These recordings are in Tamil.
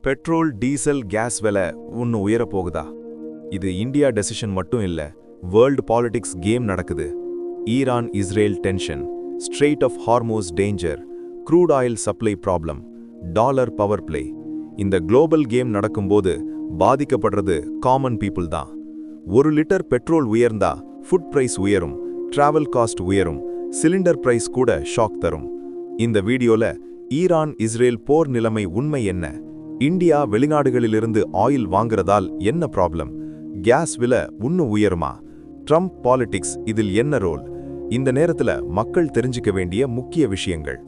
பெட்ரோல், டீசல், கேஸ் விலை இன்னும் உயரப் போகுதா? இது இந்தியா டெசிஷன் மட்டும் இல்ல, வேர்ல்டு பாலிடிக்ஸ் கேம் நடக்குது. Iran Israel tension, strait of Hormuz danger, crude oil supply problem, dollar power play. இந்த குளோபல் கேம் நடக்கும்போது பாதிக்கப்படுறது காமன் பீப்புள் தான். 1 லிட்டர் பெட்ரோல் உயர்ந்தா ஃபுட் பிரைஸ் உயரும், டிராவல் காஸ்ட் உயரும், சிலிண்டர் பிரைஸ் கூட ஷாக் தரும். இந்த வீடியோல ஈரான் இஸ்ரேல் போர் நிலைமை உண்மை என்ன, இந்தியா வெளிநாடுகளிலிருந்து ஆயில் வாங்குறதால் என்ன ப்ராப்ளம், கேஸ் விலை இன்னும் உயருமா, ட்ரம்ப் பாலிடிக்ஸ் இதில் என்ன ரோல், இந்த நேரத்துல மக்கள் தெரிஞ்சுக்க வேண்டிய முக்கிய விஷயங்கள்.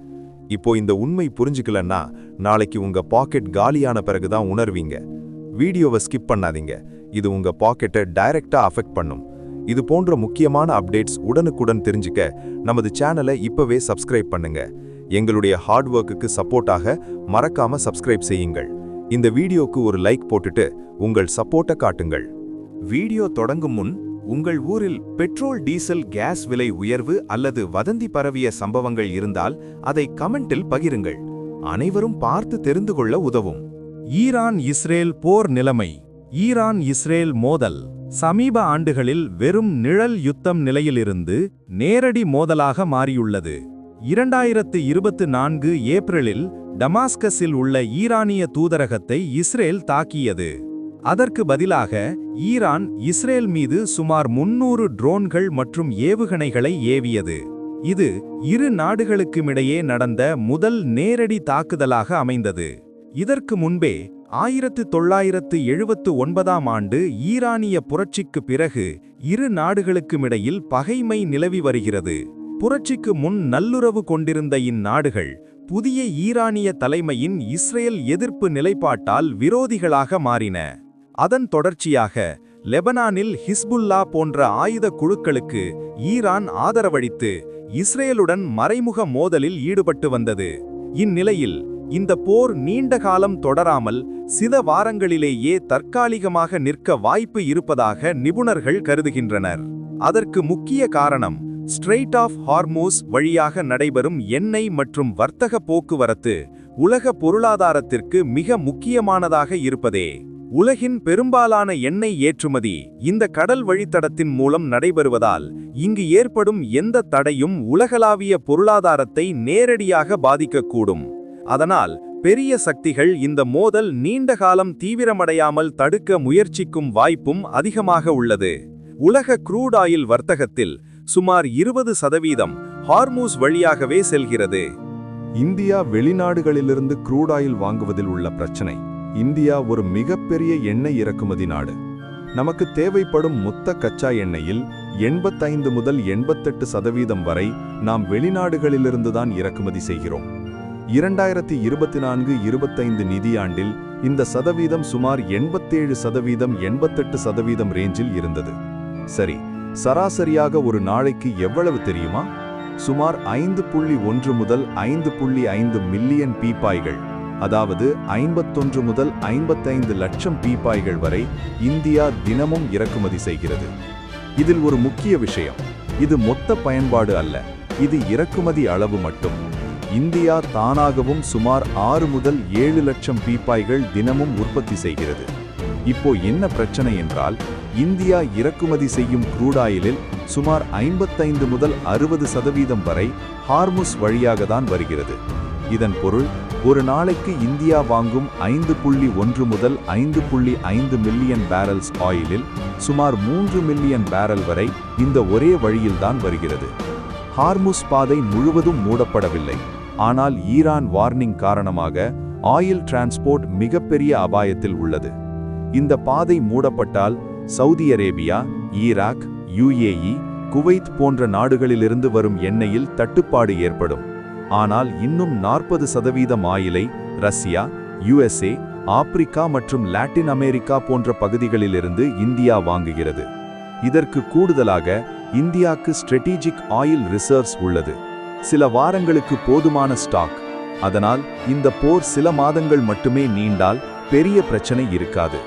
இப்போ இந்த உண்மை புரிஞ்சுக்கலன்னா நாளைக்கு உங்க பாக்கெட் காலியான பிறகுதான் உணர்வீங்க. வீடியோவை ஸ்கிப் பண்ணாதீங்க, இது உங்க பாக்கெட்டை டைரக்டா அஃபெக்ட் பண்ணும். இது போன்ற முக்கியமான அப்டேட்ஸ் உடனுக்குடன் தெரிஞ்சுக்க நமது சேனலை இப்பவே சப்ஸ்கிரைப் பண்ணுங்க. எங்களுடைய ஹார்ட் ஒர்க்குக்கு சப்போர்ட்டாக மறக்காம சப்ஸ்கிரைப் செய்யுங்கள். இந்த வீடியோக்கு ஒரு லைக் போட்டுட்டு உங்கள் சப்போர்ட்டை காட்டுங்கள். வீடியோ தொடங்கும் முன் உங்கள் ஊரில் பெட்ரோல், டீசல், கேஸ் விலை உயர்வு அல்லது வதந்தி பரவிய சம்பவங்கள் இருந்தால் அதை கமெண்டில் பகிருங்கள். அனைவரும் பார்த்து தெரிந்து கொள்ள உதவும். ஈரான் இஸ்ரேல் போர் நிலைமை. ஈரான் இஸ்ரேல் மோதல் சமீப ஆண்டுகளில் வெறும் நிழல் யுத்தம் நிலையிலிருந்து நேரடி மோதலாக மாறியுள்ளது. 2024 ஏப்ரலில் டமாஸ்கஸில் உள்ள ஈரானிய தூதரகத்தை இஸ்ரேல் தாக்கியது. அதற்கு பதிலாக ஈரான் இஸ்ரேல் மீது சுமார் 300 ட்ரோன்கள் மற்றும் ஏவுகணைகளை ஏவியது. இது இரு நாடுகளுக்குமிடையே நடந்த முதல் நேரடி தாக்குதலாக அமைந்தது. இதற்கு முன்பே 1979ஆம் ஆண்டு ஈரானிய புரட்சிக்கு பிறகு இரு நாடுகளுக்குமிடையில் பகைமை நிலவி வருகிறது. புரட்சிக்கு முன் நல்லுறவு கொண்டிருந்த இந்நாடுகள் புதிய ஈரானிய தலைமையின் இஸ்ரேல் எதிர்ப்பு நிலைப்பாட்டால் விரோதிகளாக மாறின. அதன் தொடர்ச்சியாக லெபனானில் ஹிஸ்புல்லா போன்ற ஆயுத குழுக்களுக்கு ஈரான் ஆதரவளித்து இஸ்ரேலுடன் மறைமுக மோதலில் ஈடுபட்டு வந்தது. இந்நிலையில் இந்த போர் நீண்ட காலம் தொடராமல் சில வாரங்களிலேயே தற்காலிகமாக நிற்க வாய்ப்பு இருப்பதாக நிபுணர்கள் கருதுகின்றனர். அதற்கு முக்கிய காரணம் ஸ்ட்ரெய்ட் ஆஃப் ஹார்மோஸ் வழியாக நடைபெறும் எண்ணெய் மற்றும் வர்த்தக போக்குவரத்து உலக பொருளாதாரத்திற்கு மிக முக்கியமானதாக இருப்பதே. உலகின் பெரும்பாலான எண்ணெய் ஏற்றுமதி இந்த கடல் வழித்தடத்தின் மூலம் நடைபெறுவதால் இங்கு ஏற்படும் எந்த தடையும் உலகளாவிய பொருளாதாரத்தை நேரடியாக பாதிக்கக்கூடும். அதனால் பெரிய சக்திகள் இந்த மோதல் நீண்ட காலம் தீவிரமடையாமல் தடுக்க முயற்சிக்கும் வாய்ப்பும் அதிகமாக உள்ளது. உலக க்ரூட் ஆயில் வர்த்தகத்தில் சுமார் 20% ஹார்மூஸ் வழியாகவே செல்கிறது. இந்தியா வெளிநாடுகளிலிருந்து க்ரூட் ஆயில் வாங்குவதில் உள்ள பிரச்சனை. இந்தியா ஒரு மிகப்பெரிய எண்ணெய் இறக்குமதி நாடு. நமக்கு தேவைப்படும் மொத்த கச்சா எண்ணெயில் 85 முதல் 88% வரை நாம் வெளிநாடுகளிலிருந்துதான் இறக்குமதி செய்கிறோம். 2024-25 நிதியாண்டில் இந்த சதவீதம் சுமார் 87% 88% ரேஞ்சில் இருந்தது. சரி, சராசரியாக ஒரு நாளைக்கு எவ்வளவு தெரியுமா? சுமார் 5.1 முதல் 5.5 மில்லியன் பீப்பாய்கள், அதாவது 51 முதல் 55 லட்சம் பீப்பாய்கள் வரை இந்தியா தினமும் இறக்குமதி செய்கிறது. இதில் ஒரு முக்கிய விஷயம், இது மொத்த பயன்பாடு அல்ல, இது இறக்குமதி அளவு மட்டும். இந்தியா தானாகவும் சுமார் 6 முதல் 7 லட்சம் பீப்பாய்கள் தினமும் உற்பத்தி செய்கிறது. இப்போ என்ன பிரச்சனை என்றால், இந்தியா இறக்குமதி செய்யும் க்ரூட் ஆயிலில் சுமார் 55 முதல் 60% வரை ஹார்முஸ் வழியாக தான் வருகிறது. இதன் பொருள், ஒரு நாளைக்கு இந்தியா வாங்கும் 5.1 முதல் 5.5 மில்லியன் பேரல்ஸ் ஆயிலில் சுமார் 3 மில்லியன் பேரல் வரை இந்த ஒரே வழியில்தான் வருகிறது. ஹார்முஸ் பாதை முழுவதும் மூடப்படவில்லை, ஆனால் ஈரான் வார்னிங் காரணமாக ஆயில் டிரான்ஸ்போர்ட் மிகப்பெரிய அபாயத்தில் உள்ளது. இந்த பாதை மூடப்பட்டால் Saudi Arabia, Iraq, UAE, Kuwait போன்ற நாடுகளிலிருந்து வரும் எண்ணெயில் தட்டுப்பாடு ஏற்படும். ஆனால் இன்னும் 40% ஆயிலை ரஷ்யா, USA, ஆப்பிரிக்கா மற்றும் லாட்டின் அமெரிக்கா போன்ற பகுதிகளிலிருந்து இந்தியா வாங்குகிறது. இதற்கு கூடுதலாக இந்தியாவுக்கு ஸ்ட்ராட்டஜிக் ஆயில் ரிசர்வ்ஸ் உள்ளது, சில வாரங்களுக்கு போதுமான ஸ்டாக். அதனால் இந்த போர் சில மாதங்கள் மட்டுமே நீண்டால் பெரிய பிரச்சனை இருக்காது.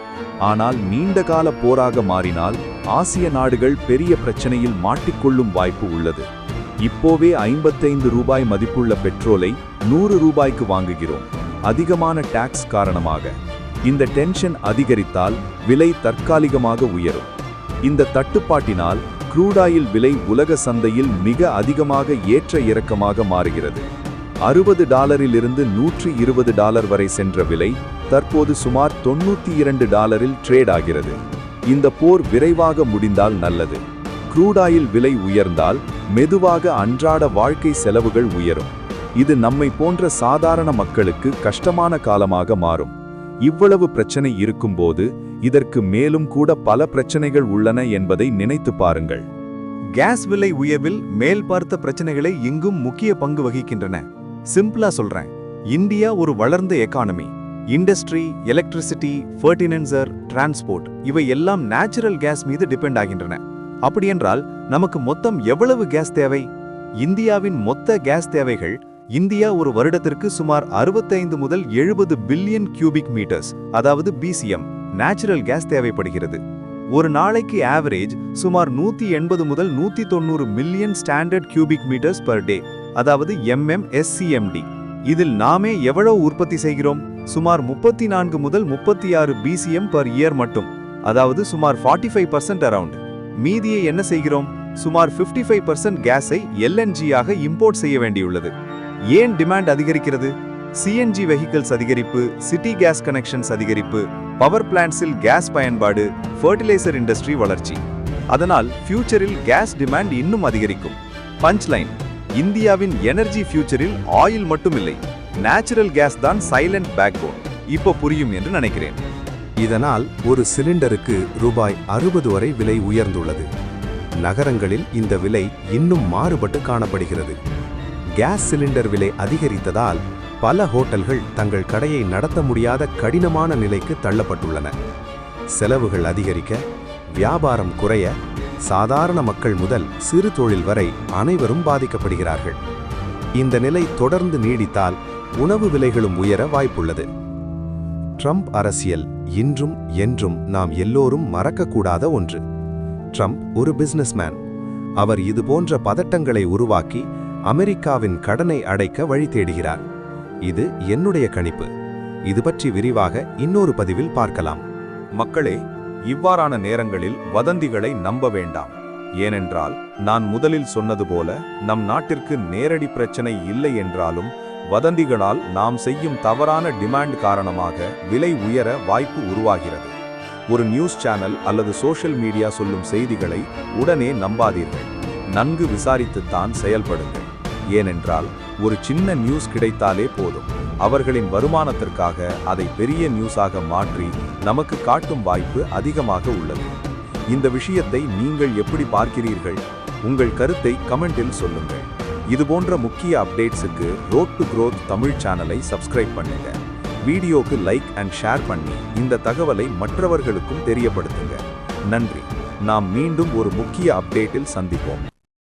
ஆனால் நீண்டகால போராக மாறினால் ஆசிய நாடுகள் பெரிய பிரச்சனையில் மாட்டிக்கொள்ளும் வாய்ப்பு உள்ளது. இப்போவே 55 ரூபாய் மதிப்புள்ள பெட்ரோலை 100 ரூபாய்க்கு வாங்குகிறோம். அதிகமான டாக்ஸ் காரணமாக இந்த டென்ஷன் அதிகரித்தால் விலை தற்காலிகமாக உயரும். இந்த தட்டுப்பாட்டினால் க்ரூட் ஆயில் விலை உலக சந்தையில் மிக அதிகமாக ஏற்ற இறக்கமாக மாறுகிறது. $60 $120 வரை சென்ற விலை தற்போது சுமார் $92 ட்ரேட் ஆகிறது. இந்த போர் விரைவாக முடிந்தால் நல்லது. க்ரூட் ஆயில் விலை உயர்ந்தால் மெதுவாக அன்றாட வாழ்க்கை செலவுகள் உயரும். இது நம்மை போன்ற சாதாரண மக்களுக்கு கஷ்டமான காலமாக மாறும். இவ்வளவு பிரச்சனை இருக்கும்போது இதற்கு மேலும் கூட பல பிரச்சனைகள் உள்ளன என்பதை நினைத்து பாருங்கள். கேஸ் விலை உயர்வில் மேல் பார்த்த பிரச்சனைகளை இங்கும் முக்கிய பங்கு வகிக்கின்றன. சிம்பிளா சொல்றேன், இந்தியா ஒரு வளர்ந்த economy. Industry, electricity, fertiliser, transport இவை எல்லாம் நேச்சுரல் கேஸ் மீது டிபெண்ட் ஆகின்றன. அப்படியென்றால் நமக்கு மொத்தம் எவ்வளவு கேஸ் தேவை? இந்தியாவின் மொத்த கேஸ் தேவைகள் இந்தியா ஒரு வருடத்திற்கு சுமார் 65 முதல் 70 பில்லியன் கியூபிக் மீட்டர்ஸ், அதாவது BCM நேச்சுரல் கேஸ் தேவைப்படுகிறது. ஒரு நாளைக்கு ஆவரேஜ் சுமார் 180 முதல் 190 million standard cubic metres per day, அதாவது SCMD. இதில் நாமே எவ்வளவு உற்பத்தி செய்கிறோம்? சுமார் 34 முதல் 36 BCM பர் இயர் மட்டும், அதாவது சுமார் 45% அரவுண்ட். மீதியை என்ன செய்கிறோம்? சுமார் 55% கேஸை LNG-ஆக இம்போர்ட் செய்ய வேண்டியுள்ளது. ஏன் டிமாண்ட் அதிகரிக்கிறது? CNG வெஹிக்கிள்ஸ் அதிகரிப்பு, சிட்டி கேஸ் கனெக்ஷன்ஸ் அதிகரிப்பு, பவர் பிளான்ட்ஸில் கேஸ் பயன்பாடு, ஃபர்டிலைசர் இண்டஸ்ட்ரி வளர்ச்சி. அதனால் ஃபியூச்சரில் கேஸ் டிமாண்ட் இன்னும் அதிகரிக்கும். பஞ்ச்லைன், இந்தியாவின் எனர்ஜி ஃபியூச்சரில் ஆயில் மட்டும் இல்லை, நேச்சுரல் கேஸ் தான் சைலண்ட் பேக்போன். இப்போ புரியும் என்று நினைக்கிறேன். இதனால் ஒரு சிலிண்டருக்கு ரூபாய் 60 வரை விலை உயர்ந்துள்ளது. நகரங்களில் இந்த விலை இன்னும் மாறுபட்டு காணப்படுகிறது. கேஸ் சிலிண்டர் விலை அதிகரித்ததால் பல ஹோட்டல்கள் தங்கள் கடையை நடத்த முடியாத கடினமான நிலைக்கு தள்ளப்பட்டுள்ளன. செலவுகள் அதிகரிக்க, வியாபாரம் குறைய, சாதாரண மக்கள் முதல் சிறு தொழில் வரை அனைவரும் பாதிக்கப்படுகிறார்கள். இந்த நிலை தொடர்ந்து நீடித்தால் உணவு விலைகளும் உயர வாய்ப்புள்ளது. ட்ரம்ப் அரசியல் இன்றும் என்றும் நாம் எல்லோரும் மறக்கக்கூடாத ஒன்று. ட்ரம்ப் ஒரு பிசினஸ்மேன். அவர் இதுபோன்ற பதட்டங்களை உருவாக்கி அமெரிக்காவின் கடனை அடைக்க வழி தேடுகிறார். இது என்னுடைய கணிப்பு. இது பற்றி விரிவாக இன்னொரு பதிவில் பார்க்கலாம். மக்களே, இவ்வாறான நேரங்களில் வதந்திகளை நம்ப வேண்டாம். ஏனென்றால் நான் முதலில் சொன்னது போல நம் நாட்டிற்கு நேரடி பிரச்சனை இல்லை என்றாலும் வதந்திகளால் நாம் செய்யும் தவறான டிமாண்ட் காரணமாக விலை உயர வாய்ப்பு உருவாகிறது. ஒரு நியூஸ் சேனல் அல்லது சோஷியல் மீடியா சொல்லும் செய்திகளை உடனே நம்பாதீர்கள். நன்கு விசாரித்துத்தான் செயல்படுங்கள். ஏனென்றால் ஒரு சின்ன நியூஸ் கிடைத்தாலே போதும், அவர்களின் வருமானத்திற்காக அதை பெரிய நியூஸாக மாற்றி நமக்கு காட்டும் வாய்ப்பு அதிகமாக உள்ளது. இந்த விஷயத்தை நீங்கள் எப்படி பார்க்கிறீர்கள்? உங்கள் கருத்தை கமெண்டில் சொல்லுங்கள். இதுபோன்ற முக்கிய அப்டேட்ஸுக்கு ரோட் டு க்ரோத் தமிழ் சேனலை சப்ஸ்கிரைப் பண்ணுங்க. வீடியோக்கு லைக் அண்ட் ஷேர் பண்ணி இந்த தகவலை மற்றவர்களுக்கும் தெரியப்படுத்துங்க. நன்றி. நாம் மீண்டும் ஒரு முக்கிய அப்டேட்டில் சந்திப்போம்.